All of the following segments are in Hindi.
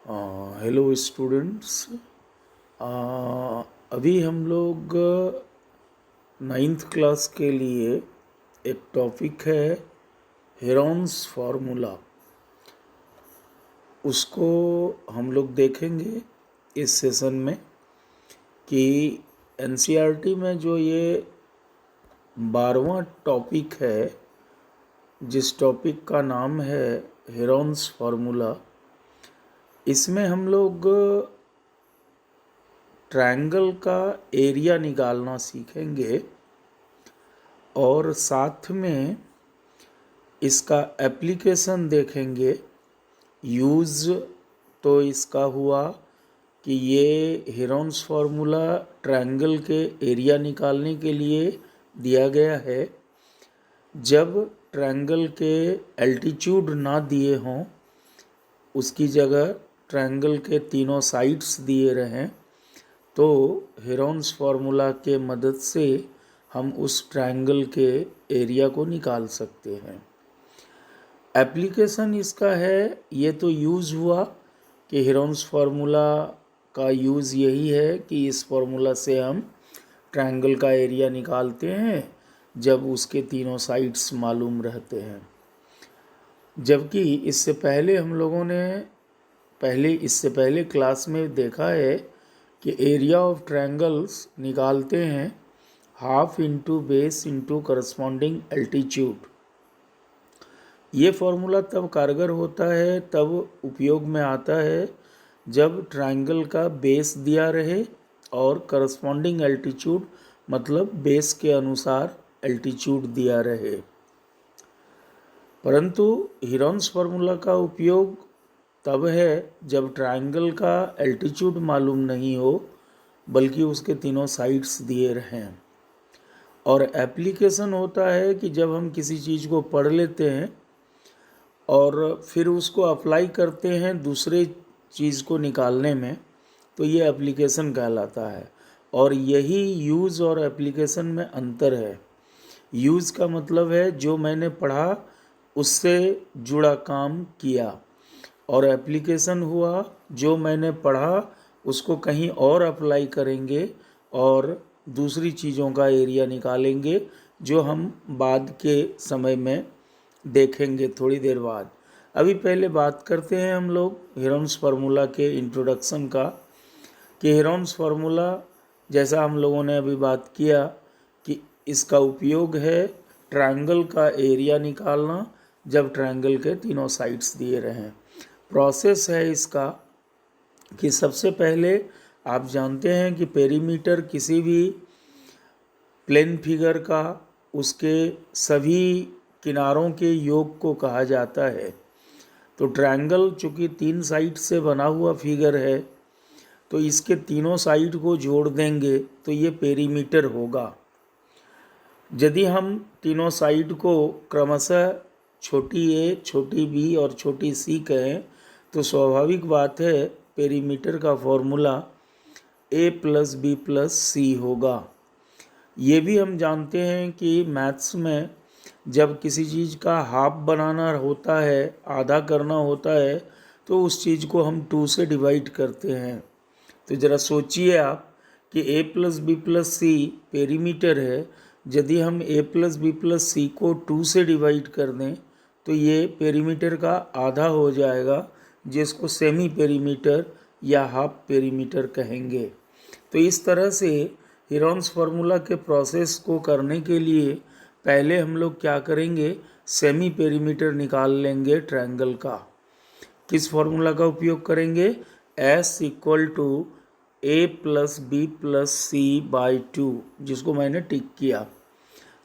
Hello students. अभी हम लोग नाइन्थ क्लास के लिए एक टॉपिक है हेरॉन्स फार्मूला, उसको हम लोग देखेंगे इस सेशन में कि एनसीईआरटी में जो ये 12वां टॉपिक है, जिस टॉपिक का नाम है हेरॉन्स फार्मूला, इसमें हम लोग ट्रायंगल का एरिया निकालना सीखेंगे और साथ में इसका एप्लीकेशन देखेंगे। यूज़ तो इसका हुआ कि ये हेरॉन्स फार्मूला ट्रायंगल के एरिया निकालने के लिए दिया गया है जब ट्रायंगल के एल्टीट्यूड ना दिए हों, उसकी जगह ट्रायंगल के तीनों साइड्स दिए रहें, तो हेरॉन्स फार्मूला के मदद से हम उस ट्रायंगल के एरिया को निकाल सकते हैं। एप्लीकेशन इसका है, ये तो यूज़ हुआ कि हेरॉन्स फार्मूला का यूज़ यही है कि इस फार्मूला से हम ट्रायंगल का एरिया निकालते हैं जब उसके तीनों साइड्स मालूम रहते हैं। जबकि इससे पहले हम लोगों ने इससे पहले क्लास में देखा है कि एरिया ऑफ ट्रायंगल्स निकालते हैं half into base into corresponding altitude. ये फॉर्मूला तब कारगर होता है, तब उपयोग में आता है जब ट्रायंगल का बेस दिया रहे और करस्पॉन्डिंग एल्टीट्यूड मतलब बेस के अनुसार एल्टीट्यूड दिया रहे। परंतु हेरॉन्स फार्मूला का उपयोग तब है जब ट्रायंगल का एल्टीट्यूड मालूम नहीं हो बल्कि उसके तीनों साइड्स दिए रहें। और एप्लीकेशन होता है कि जब हम किसी चीज़ को पढ़ लेते हैं और फिर उसको अप्लाई करते हैं दूसरे चीज़ को निकालने में, तो ये एप्लीकेशन कहलाता है। और यही यूज़ और एप्लीकेशन में अंतर है। यूज़ का मतलब है जो मैंने पढ़ा उससे जुड़ा काम किया, और एप्लीकेशन हुआ जो मैंने पढ़ा उसको कहीं और अप्लाई करेंगे और दूसरी चीज़ों का एरिया निकालेंगे, जो हम बाद के समय में देखेंगे थोड़ी देर बाद। अभी पहले बात करते हैं हम लोग हेरॉन्स फार्मूला के इंट्रोडक्शन का, कि हेरॉन्स फार्मूला जैसा हम लोगों ने अभी बात किया कि इसका उपयोग है ट्रायंगल का एरिया निकालना जब ट्रायंगल के तीनों साइड्स दिए रहें। प्रोसेस है इसका कि सबसे पहले आप जानते हैं कि पेरीमीटर किसी भी प्लेन फिगर का उसके सभी किनारों के योग को कहा जाता है। तो ट्रायंगल चूँकि 3 साइड से बना हुआ फिगर है, तो इसके तीनों साइड को जोड़ देंगे तो ये पेरीमीटर होगा। यदि हम तीनों साइड को क्रमशः छोटी ए, छोटी बी और छोटी सी कहें तो स्वाभाविक बात है पेरीमीटर का formula a plus B plus C होगा। ये भी हम जानते हैं कि मैथ्स में जब किसी चीज़ का हाफ बनाना होता है, आधा करना होता है, तो उस चीज़ को हम 2 से डिवाइड करते हैं। तो ज़रा सोचिए आप कि a plus B plus C perimeter है, यदि हम a plus B plus C को 2 से डिवाइड कर दें तो ये पेरीमीटर का आधा हो जाएगा, जिसको सेमी पेरीमीटर या हाफ पेरीमीटर कहेंगे। तो इस तरह से हेरॉन्स फार्मूला के प्रोसेस को करने के लिए पहले हम लोग क्या करेंगे, सेमी पेरीमीटर निकाल लेंगे ट्रायंगल का। किस फार्मूला का उपयोग करेंगे, S equal to a plus B plus C by 2, जिसको मैंने टिक किया।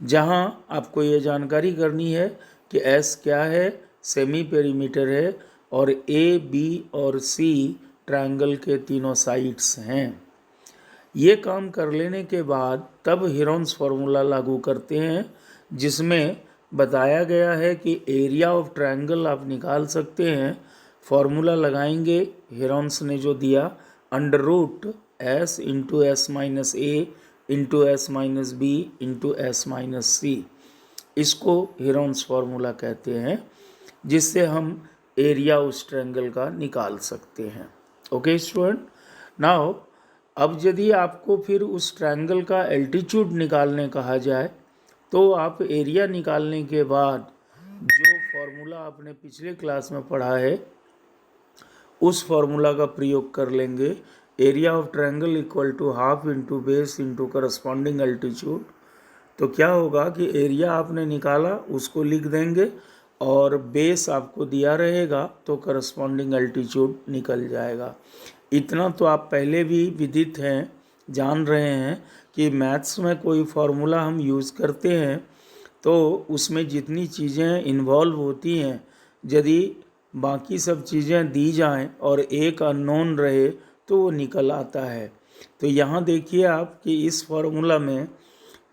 जहां आपको ये जानकारी करनी है कि S क्या है, सेमी पेरीमीटर है, और A, B और C ट्रायंगल के तीनों साइड्स हैं। ये काम कर लेने के बाद तब हेरॉन्स फार्मूला लागू करते हैं, जिसमें बताया गया है कि एरिया ऑफ ट्रायंगल आप निकाल सकते हैं। फार्मूला लगाएंगे हेरॉन्स ने जो दिया, under root S into S minus A into S minus B into S minus C, इसको हेरॉन्स फार्मूला कहते हैं, जिससे हम एरिया उस ट्रायंगल का निकाल सकते हैं। ओके स्टूडेंट, नाउ अब यदि आपको फिर उस ट्रायंगल का एल्टीट्यूड निकालने कहा जाए तो आप एरिया निकालने के बाद जो फॉर्मूला आपने पिछले क्लास में पढ़ा है उस फॉर्मूला का प्रयोग कर लेंगे। Area of triangle equal to half into base into corresponding altitude. तो क्या होगा कि एरिया आपने निकाला उसको लिख देंगे और बेस आपको दिया रहेगा तो करस्पॉन्डिंग एल्टीट्यूड निकल जाएगा। इतना तो आप पहले भी विदित हैं, जान रहे हैं कि मैथ्स में कोई फार्मूला हम यूज़ करते हैं तो उसमें जितनी चीज़ें इन्वॉल्व होती हैं, यदि बाकी सब चीज़ें दी जाएं और एक अननोन रहे तो वो निकल आता है। तो यहाँ देखिए आप कि इस फार्मूला में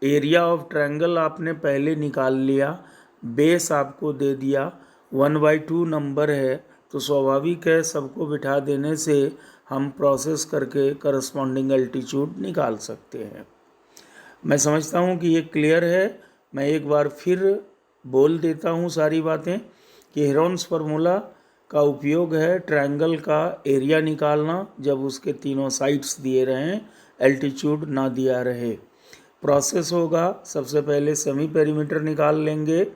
एरिया ऑफ ट्रायंगल आपने पहले निकाल लिया, बेस आपको दे दिया, 1/2 नंबर है तो स्वाभाविक है सबको बिठा देने से हम प्रोसेस करके करस्पॉन्डिंग एल्टीट्यूड निकाल सकते हैं। मैं समझता हूँ कि ये क्लियर है। मैं एक बार फिर बोल देता हूँ सारी बातें कि हेरोन्स फार्मूला का उपयोग है ट्रायंगल का एरिया निकालना जब उसके तीनों साइड्स दिए रहें, एल्टीट्यूड ना दिया रहे। प्रोसेस होगा, सबसे पहले सेमी पेरीमीटर निकाल लेंगे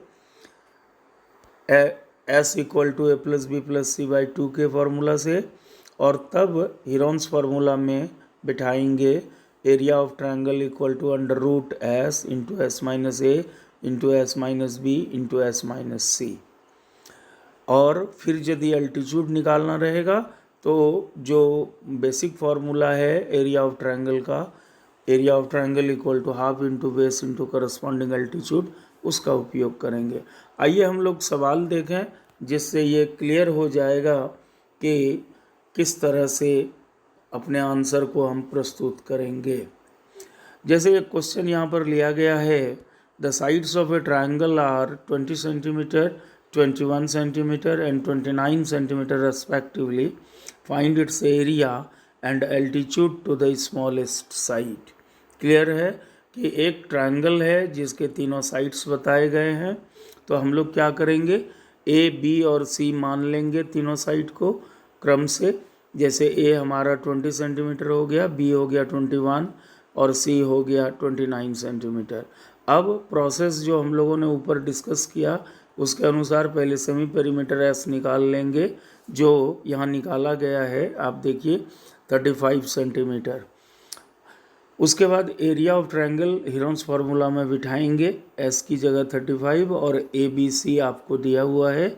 S इक्वल टू A+B+C/2 के फार्मूला से, और तब हेरोन्स फार्मूला में बिठाएंगे area of triangle equal to √S into S minus A into S minus B into S minus C। और फिर यदि एल्टीट्यूड निकालना रहेगा तो जो बेसिक फार्मूला है एरिया ऑफ ट्रायंगल का, area of triangle equal to half into base into corresponding altitude, उसका उपयोग करेंगे। आइए हम लोग सवाल देखें जिससे ये क्लियर हो जाएगा कि किस तरह से अपने आंसर को हम प्रस्तुत करेंगे। जैसे एक क्वेश्चन यहाँ पर लिया गया है, the sides of a triangle are 20 centimetre, 21 centimetre and 29 centimetre respectively, find its area and altitude to the smallest side. Clear है कि एक ट्रायंगल है जिसके तीनों साइड्स बताए गए हैं, तो हम लोग क्या करेंगे, ए, बी और सी मान लेंगे तीनों साइड को क्रम से। जैसे ए हमारा 20 सेंटीमीटर हो गया, बी हो गया 21 और सी हो गया 29 सेंटीमीटर। अब प्रोसेस जो हम लोगों ने ऊपर डिस्कस किया उसके अनुसार पहले सेमी पेरीमीटर एस निकाल लेंगे, जो यहाँ निकाला गया है आप देखिए 35 सेंटीमीटर। उसके बाद area of triangle Heron's formula में बिठाएंगे, एस की जगह 35 और ए बी सी आपको दिया हुआ है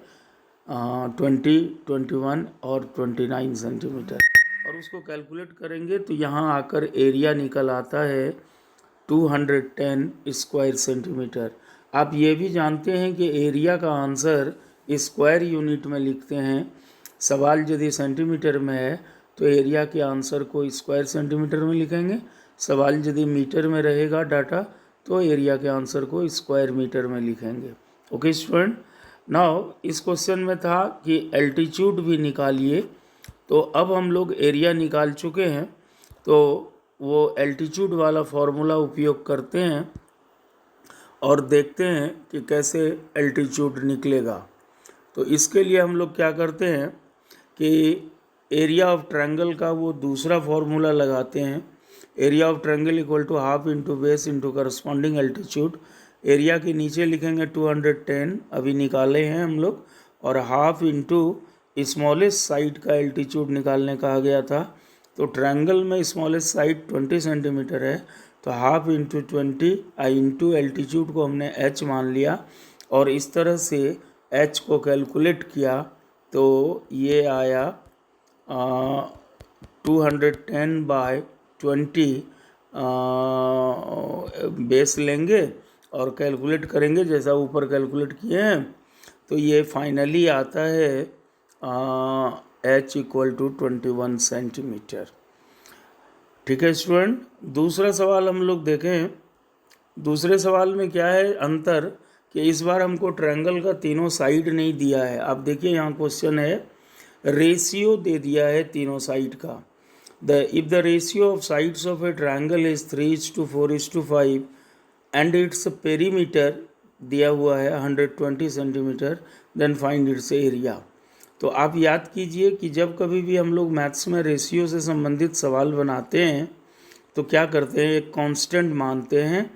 20, 21 और 29 सेंटीमीटर, और उसको कैलकुलेट करेंगे तो यहाँ आकर एरिया निकल आता है 210 स्क्वायर सेंटीमीटर। आप ये भी जानते हैं कि एरिया का आंसर स्क्वायर यूनिट में लिखते हैं। सवाल यदि सेंटीमीटर में है तो एरिया के आंसर को स्क्वायर सेंटीमीटर में लिखेंगे, सवाल यदि मीटर में रहेगा डाटा तो एरिया के आंसर को स्क्वायर मीटर में लिखेंगे। ओके स्टूडेंट, नाउ इस क्वेश्चन में था कि एल्टीट्यूड भी निकालिए, तो अब हम लोग एरिया निकाल चुके हैं तो वो एल्टीट्यूड वाला फॉर्मूला उपयोग करते हैं और देखते हैं कि कैसे एल्टीट्यूड निकलेगा। तो इसके लिए हम लोग क्या करते हैं कि एरिया ऑफ ट्रायंगल का वो दूसरा फॉर्मूला लगाते हैं, area of triangle equal to half into base into corresponding altitude. Area के नीचे लिखेंगे 210 अभी निकाले हैं हम लोग, और हाफ इंटू स्मॉलेस्ट साइड का एल्टीट्यूड निकालने कहा गया था। तो ट्रायंगल में स्मॉलेस्ट साइड 20 सेंटीमीटर है तो हाफ इंटू 20 इंटू एल्टीट्यूड को हमने h मान लिया और इस तरह से h को कैलकुलेट किया तो ये आया 210/20 बेस लेंगे और कैलकुलेट करेंगे जैसा ऊपर कैलकुलेट किए हैं, तो ये फाइनली आता है h इक्वल टू 21 सेंटीमीटर। ठीक है स्टूडेंट, दूसरा सवाल हम लोग देखें। दूसरे सवाल में क्या है अंतर कि इस बार हमको ट्रायंगल का तीनों साइड नहीं दिया है। आप देखिए यहाँ क्वेश्चन है, रेशियो दे दिया है तीनों साइड का। If the ratio of sides of a triangle is 3:4:5 and its perimeter दिया हुआ है 120 centimetre, then find its area. तो आप याद कीजिए कि जब कभी भी हम लोग मैथ्स में रेशियो से संबंधित सवाल बनाते हैं तो क्या करते हैं, एक कांस्टेंट मानते हैं।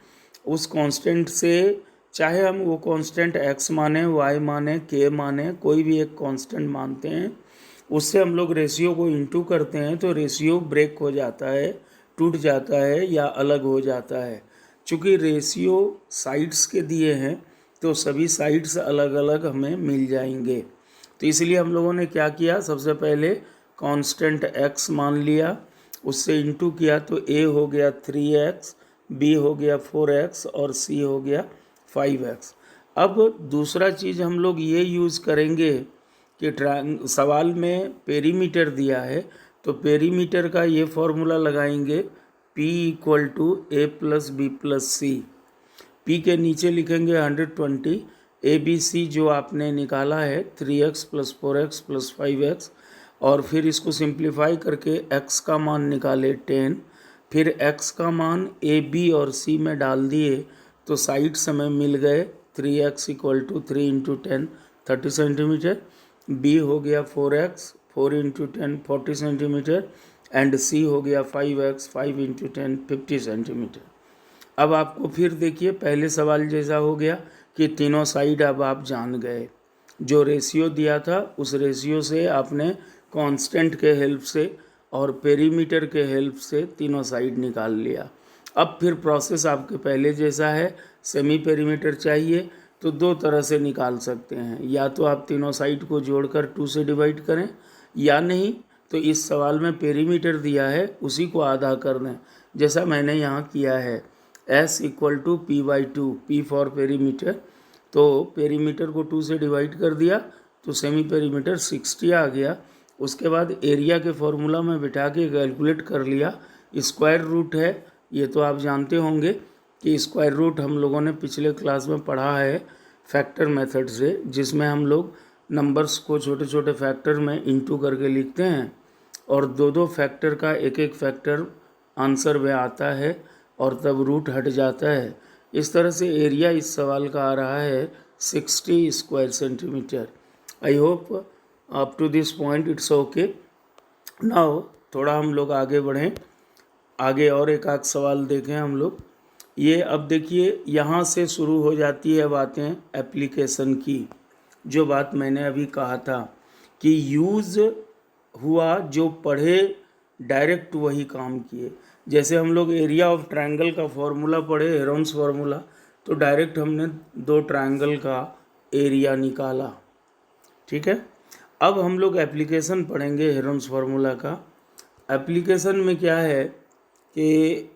उस कांस्टेंट से चाहे हम वो कांस्टेंट x माने, y माने, k माने, कोई भी एक कांस्टेंट मानते हैं, उससे हम लोग रेशियो को इंटू करते हैं तो रेशियो ब्रेक हो जाता है, टूट जाता है या अलग हो जाता है। चूँकि रेशियो साइड्स के दिए हैं तो सभी साइड्स अलग अलग हमें मिल जाएंगे। तो इसलिए हम लोगों ने क्या किया, सबसे पहले कांस्टेंट x मान लिया, उससे इंटू किया तो a हो गया 3x, b हो गया 4x और c हो गया 5x। अब दूसरा चीज़ हम लोग ये यूज़ करेंगे कि सवाल में पेरीमीटर दिया है तो पेरीमीटर का ये फॉर्मूला लगाएंगे p equal to a plus B plus C. p के नीचे लिखेंगे 120, ABC जो आपने निकाला है 3x plus 4x plus 5x, और फिर इसको सिंप्लीफाई करके x का मान निकाले 10, फिर x का मान a b और c में डाल दिए तो साइड्स हमें मिल गए। 3x equal to 3 into 10 30 centimetre, b हो गया 4x 4 into 10 40 centimetre and c हो गया 5x 5 इंटू 10 50 सेंटीमीटर। अब आपको फिर देखिए पहले सवाल जैसा हो गया कि तीनों साइड अब आप जान गए। जो रेशियो दिया था उस रेशियो से आपने कांस्टेंट के हेल्प से और पेरीमीटर के हेल्प से तीनों साइड निकाल लिया। अब फिर प्रोसेस आपके पहले जैसा है। सेमी पेरीमीटर चाहिए तो दो तरह से निकाल सकते हैं, या तो आप तीनों साइड को जोड़कर 2 से डिवाइड करें, या नहीं तो इस सवाल में पेरीमीटर दिया है उसी को आधा कर दें, जैसा मैंने यहाँ किया है। s equal to p/2, p for perimeter, तो पेरीमीटर को 2 से डिवाइड कर दिया तो सेमी पेरीमीटर 60 आ गया। उसके बाद एरिया के फॉर्मूला में बिठा के कैलकुलेट कर लिया। स्क्वायर रूट है, ये तो आप जानते होंगे कि स्क्वायर रूट हम लोगों ने पिछले क्लास में पढ़ा है फैक्टर मेथड से, जिसमें हम लोग नंबर्स को छोटे छोटे फैक्टर में इंटू करके लिखते हैं और दो दो फैक्टर का एक एक फैक्टर आंसर में आता है और तब रूट हट जाता है। इस तरह से एरिया इस सवाल का आ रहा है 60 square centimetre. I hope up to this point it's okay. Now थोड़ा हम लोग आगे बढ़ें, आगे और एक आध सवाल देखें हम लोग। ये अब देखिए यहाँ से शुरू हो जाती है बातें एप्लीकेशन की। जो बात मैंने अभी कहा था कि यूज़ हुआ, जो पढ़े डायरेक्ट वही काम किए। जैसे हम लोग एरिया ऑफ ट्रायंगल का फॉर्मूला पढ़े, हेरोन्स फार्मूला, तो डायरेक्ट हमने दो ट्रायंगल का एरिया निकाला। ठीक है, अब हम लोग एप्लीकेशन पढ़ेंगे हेरोन्स फार्मूला का। एप्लीकेशन में क्या है कि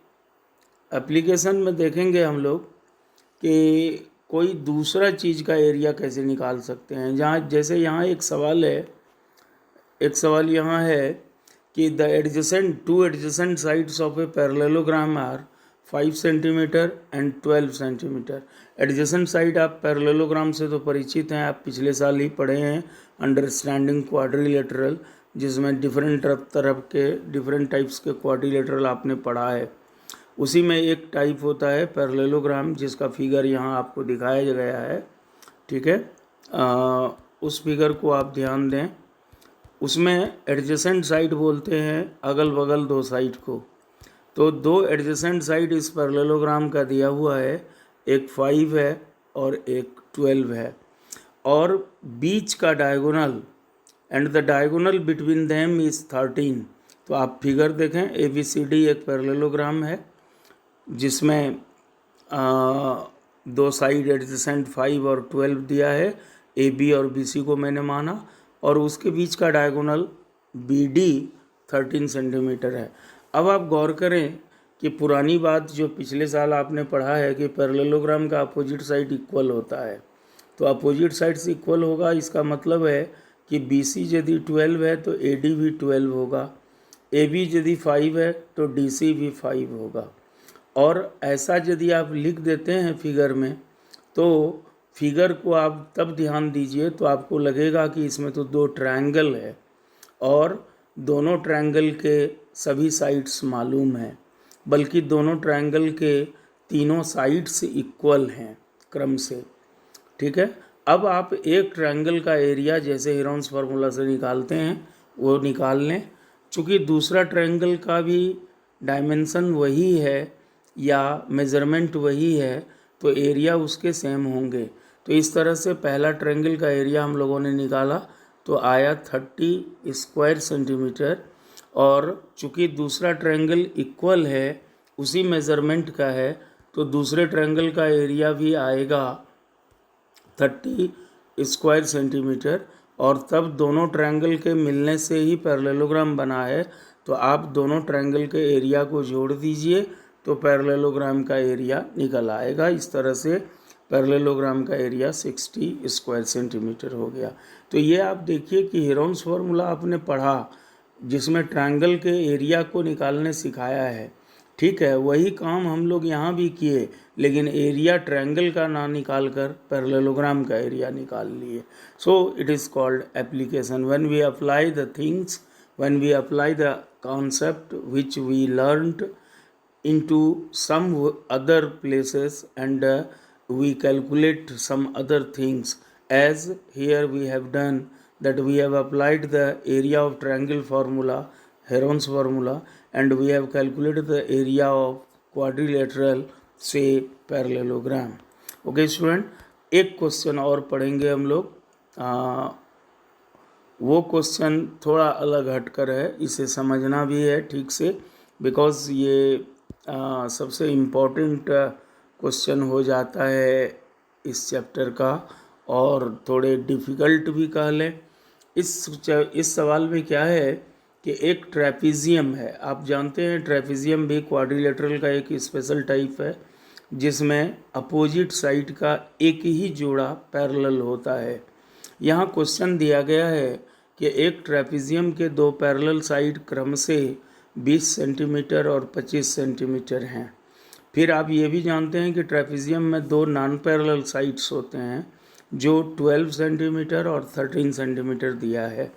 एप्लीकेशन में देखेंगे हम लोग कि कोई दूसरा चीज़ का एरिया कैसे निकाल सकते हैं। जहाँ जैसे यहाँ एक सवाल है, एक सवाल यहाँ है कि the adjacent two adjacent sides of a parallelogram are 5 centimetre and 12 centimetre. Adjacent side आप पैरेललोग्राम से तो परिचित हैं, आप पिछले साल ही पढ़े हैं अंडरस्टैंडिंग क्वाड्रिलेटरल, जिसमें डिफरेंट तरफ के डिफरेंट टाइप्स के क्वाड्रिलेटरल आपने पढ़ा है। उसी में एक टाइप होता है पैरेललोग्राम, जिसका फिगर यहाँ आपको दिखाया गया है। ठीक है, उस फिगर को आप ध्यान दें। उसमें एडजेसेंट साइड बोलते हैं अगल बगल दो साइड को। तो दो एडजेसेंट साइड इस पैरेललोग्राम का दिया हुआ है, एक 5 है और एक 12 है, और बीच का diagonal and the diagonal between them is 13। तो आप फिगर देखें, ABCD एक पैरेललोग्राम है जिसमें दो साइड एडजेसेंट 5 और 12 दिया है। AB और BC को मैंने माना, और उसके बीच का डायगोनल BD 13 सेंटीमीटर है। अब आप गौर करें कि पुरानी बात जो पिछले साल आपने पढ़ा है कि पैरेललोग्राम का अपोजिट साइड इक्वल होता है, तो अपोजिट साइड से इक्वल होगा, इसका मतलब है कि BC यदि 12 है तो AD भी 12 होगा, AB यदि 5 है तो DC भी 5 होगा। और ऐसा यदि आप लिख देते हैं फिगर में, तो फिगर को आप तब ध्यान दीजिए तो आपको लगेगा कि इसमें तो दो ट्रायंगल है और दोनों ट्रायंगल के सभी साइड्स मालूम हैं, बल्कि दोनों ट्रायंगल के तीनों साइड्स इक्वल हैं क्रम से। ठीक है, अब आप एक ट्रायंगल का एरिया जैसे हीरोन्स फार्मूला से निकालते हैं वो निकाल लें। चूँकि दूसरा ट्रायंगल का भी डायमेंशन वही है या मेज़रमेंट वही है तो एरिया उसके सेम होंगे। तो इस तरह से पहला ट्रायंगल का एरिया हम लोगों ने निकाला तो आया 30 स्क्वायर सेंटीमीटर, और चूँकि दूसरा ट्रायंगल इक्वल है उसी मेज़रमेंट का है तो दूसरे ट्रायंगल का एरिया भी आएगा 30 स्क्वायर सेंटीमीटर। और तब दोनों ट्रायंगल के मिलने से ही पैरेललोग्राम बना है, तो आप दोनों ट्रायंगल के एरिया को जोड़ दीजिए तो पैरेललोग्राम का एरिया निकल आएगा। इस तरह से पैरेललोग्राम का एरिया 60 स्क्वायर सेंटीमीटर हो गया। तो ये आप देखिए कि हीरोन्स फार्मूला आपने पढ़ा जिसमें ट्रायंगल के एरिया को निकालने सिखाया है, ठीक है, वही काम हम लोग यहाँ भी किए, लेकिन एरिया ट्रायंगल का ना निकाल कर पैरेललोग्राम का एरिया निकाल लिए। So it is called application. When we apply the things, when we apply the concept which we learned into some other places and we calculate some other things, as here we have done that we have applied the area of triangle formula, Heron's formula, and we have calculated the area of quadrilateral say parallelogram. Okay student, एक क्वेश्चन और पढ़ेंगे हम लोग। वो क्वेश्चन थोड़ा अलग हटकर है, इसे समझना भी है ठीक से, बिकॉज़ ये सबसे इम्पोर्टेंट क्वेश्चन हो जाता है इस चैप्टर का, और थोड़े डिफ़िकल्ट भी कह लें। इस सवाल में क्या है कि एक ट्रेपीजियम है, आप जानते हैं ट्रेपीजियम भी क्वाड्रिलेटरल का एक स्पेशल टाइप है जिसमें अपोजिट साइड का एक ही जोड़ा पैरेलल होता है। यहाँ क्वेश्चन दिया गया है कि एक ट्रेपीजियम के दो पैरेलल साइड क्रम से 20 सेंटीमीटर और 25 सेंटीमीटर हैं। फिर आप ये भी जानते हैं कि ट्रेपीजियम में दो नॉन पैरेलल साइड्स होते हैं जो 12 सेंटीमीटर और 13 सेंटीमीटर दिया है।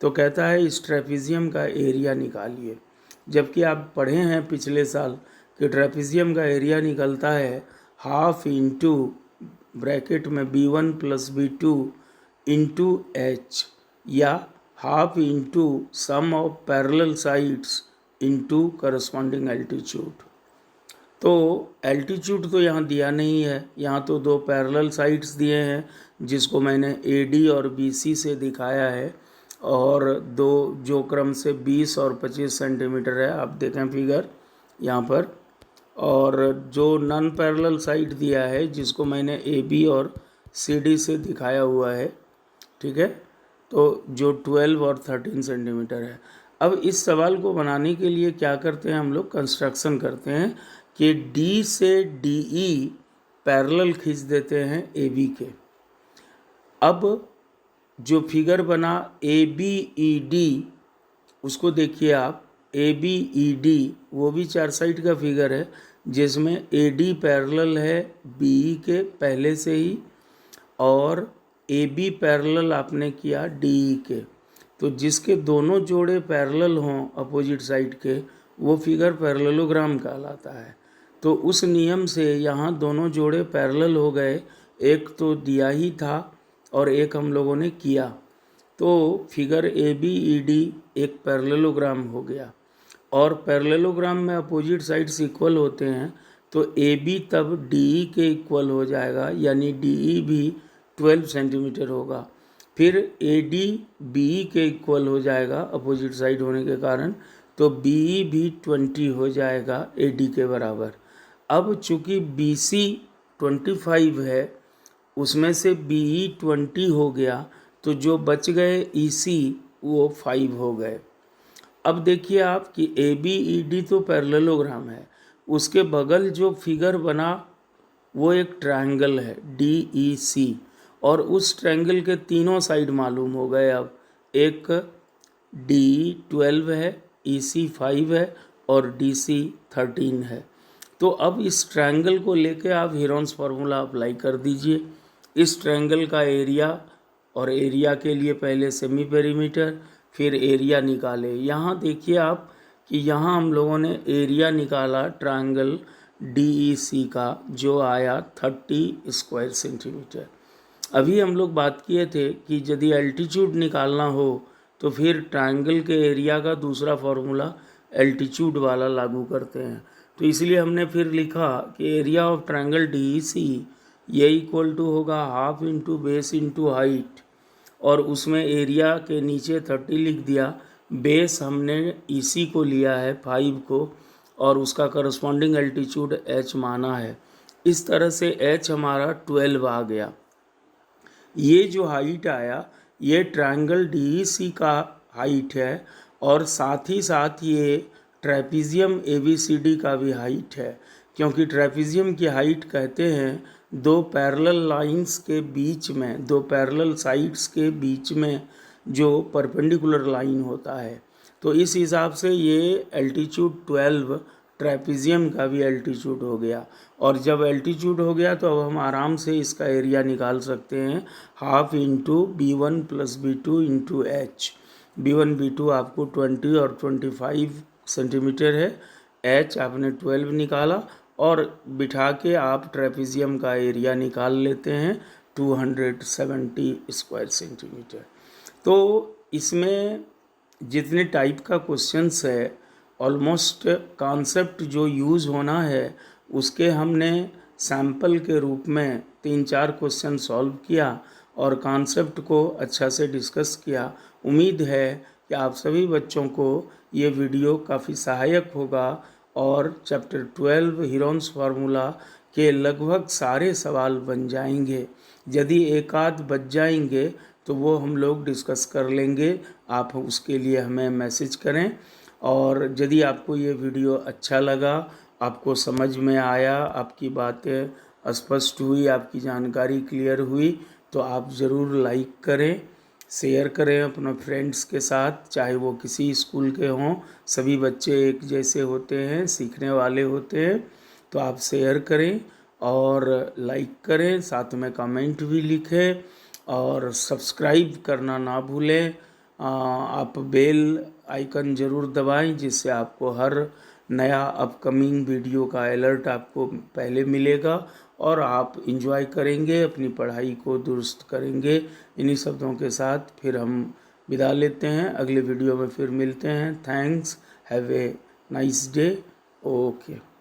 तो कहता है इस ट्रेपीजियम का एरिया निकालिए, जबकि आप पढ़े हैं पिछले साल कि ट्रेपीजियम का एरिया निकलता है हाफ इंटू ब्रैकेट में B1 plus B2 into H, या half into sum of parallel sides into corresponding altitude. तो एल्टीट्यूड तो यहाँ दिया नहीं है, यहाँ तो दो पैरेलल साइड्स दिए हैं जिसको मैंने AD और BC से दिखाया है, और दो जो क्रम से 20 और 25 सेंटीमीटर है, आप देखें फिगर यहाँ पर, और जो नॉन पैरेलल साइड दिया है जिसको मैंने AB और CD से दिखाया हुआ है, ठीक है, तो जो 12 और 13 सेंटीमीटर है। अब इस सवाल को बनाने के लिए क्या करते हैं हम लोग, कंस्ट्रक्शन करते हैं कि D से DE पैरेलल खींच देते हैं AB के। अब जो फिगर बना ABED, उसको देखिए आप, ABED वो भी 4 साइड का फिगर है जिसमें AD पैरेलल है BE के पहले से ही, और AB पैरेलल आपने किया DE के। तो जिसके दोनों जोड़े पैरेलल हों अपोजिट साइड के वो फिगर पैरेललोग्राम कहलाता है। तो उस नियम से यहाँ दोनों जोड़े पैरेलल हो गए, एक तो दिया ही था और एक हम लोगों ने किया, तो फिगर ABED एक पैरेललोग्राम हो गया। और पैरेललोग्राम में अपोजिट साइड्स इक्वल होते हैं तो AB तब DE के इक्वल हो जाएगा, यानी DE भी 12 सेंटीमीटर होगा। फिर AD BE के इक्वल हो जाएगा अपोजिट साइड होने के कारण, तो BE भी 20 हो जाएगा AD के बराबर। अब चूँकि BC 25 है, उसमें से BE 20 हो गया, तो जो बच गए EC वो 5 हो गए। अब देखिए आप कि ABED तो पैरेललोग्राम है, उसके बगल जो फिगर बना वो एक ट्रायंगल है DEC, और उस ट्रायंगल के तीनों साइड मालूम हो गए। अब एक DE 12 है, EC 5 है और DC 13 है। तो अब इस ट्रायंगल को लेके आप हीरोन्स फार्मूला अप्लाई कर दीजिए। इस ट्रायंगल का एरिया, और एरिया के लिए पहले सेमी पेरीमीटर फिर एरिया निकाले। यहाँ देखिए आप कि यहाँ हम लोगों ने एरिया निकाला ट्रायंगल DEC का जो आया 30 स्क्वायर सेंटीमीटर। अभी हम लोग बात किए थे कि यदि एल्टीट्यूड निकालना हो तो फिर ट्रायंगल के एरिया का दूसरा फॉर्मूला एल्टीट्यूड वाला लागू करते हैं। तो इसलिए हमने फिर लिखा कि area of triangle D C ये इक्वल टू होगा half into base into height, और उसमें एरिया के नीचे 30 लिख दिया। बेस हमने इसी को लिया है 5 को, और उसका करस्पॉन्डिंग एल्टीट्यूड h माना है। इस तरह से h हमारा 12 आ गया। ये जो हाइट आया ये ट्रायंगल DEC का हाइट है, और साथ ही साथ ये ट्रेपीजियम ABCD का भी हाइट है, क्योंकि ट्रेपीजियम की हाइट कहते हैं दो पैरेलल लाइंस के बीच में, दो पैरेलल साइड्स के बीच में जो परपेंडिकुलर लाइन होता है। तो इस हिसाब से ये एल्टीट्यूड 12 ट्रेपीजियम का भी एल्टीट्यूड हो गया। और जब एल्टीट्यूड हो गया तो अब हम आराम से इसका एरिया निकाल सकते हैं, half into B1 plus B2 into H. B1 B2 आपको 20 और 25 सेंटीमीटर है, h आपने 12 निकाला, और बिठा के आप ट्रेपीजियम का एरिया निकाल लेते हैं 270 स्क्वायर सेंटीमीटर। तो इसमें जितने टाइप का क्वेश्चंस है, ऑलमोस्ट कॉन्सेप्ट जो यूज़ होना है उसके हमने सैम्पल के रूप में 3-4 क्वेश्चन सॉल्व किया और कॉन्सेप्ट को अच्छा से डिस्कस किया। उम्मीद है कि आप सभी बच्चों को ये वीडियो काफ़ी सहायक होगा, और चैप्टर 12 हीरोन्स फार्मूला के लगभग सारे सवाल बन जाएंगे। यदि एक आध बच जाएंगे तो वो हम लोग डिस्कस कर लेंगे, आप उसके लिए हमें मैसेज करें। और यदि आपको ये वीडियो अच्छा लगा, आपको समझ में आया, आपकी बातें स्पष्ट हुई, आपकी जानकारी क्लियर हुई, तो आप ज़रूर लाइक करें, शेयर करें अपने फ्रेंड्स के साथ, चाहे वो किसी स्कूल के हों। सभी बच्चे एक जैसे होते हैं, सीखने वाले होते हैं। तो आप शेयर करें और लाइक करें, साथ में कमेंट भी लिखें, और सब्सक्राइब करना ना भूलें। आप बेल आइकन ज़रूर दबाएं, जिससे आपको हर नया अपकमिंग वीडियो का अलर्ट आपको पहले मिलेगा, और आप इंजॉय करेंगे, अपनी पढ़ाई को दुरुस्त करेंगे। इन्हीं शब्दों के साथ फिर हम विदा लेते हैं, अगले वीडियो में फिर मिलते हैं। Thanks, have a nice day. Okay.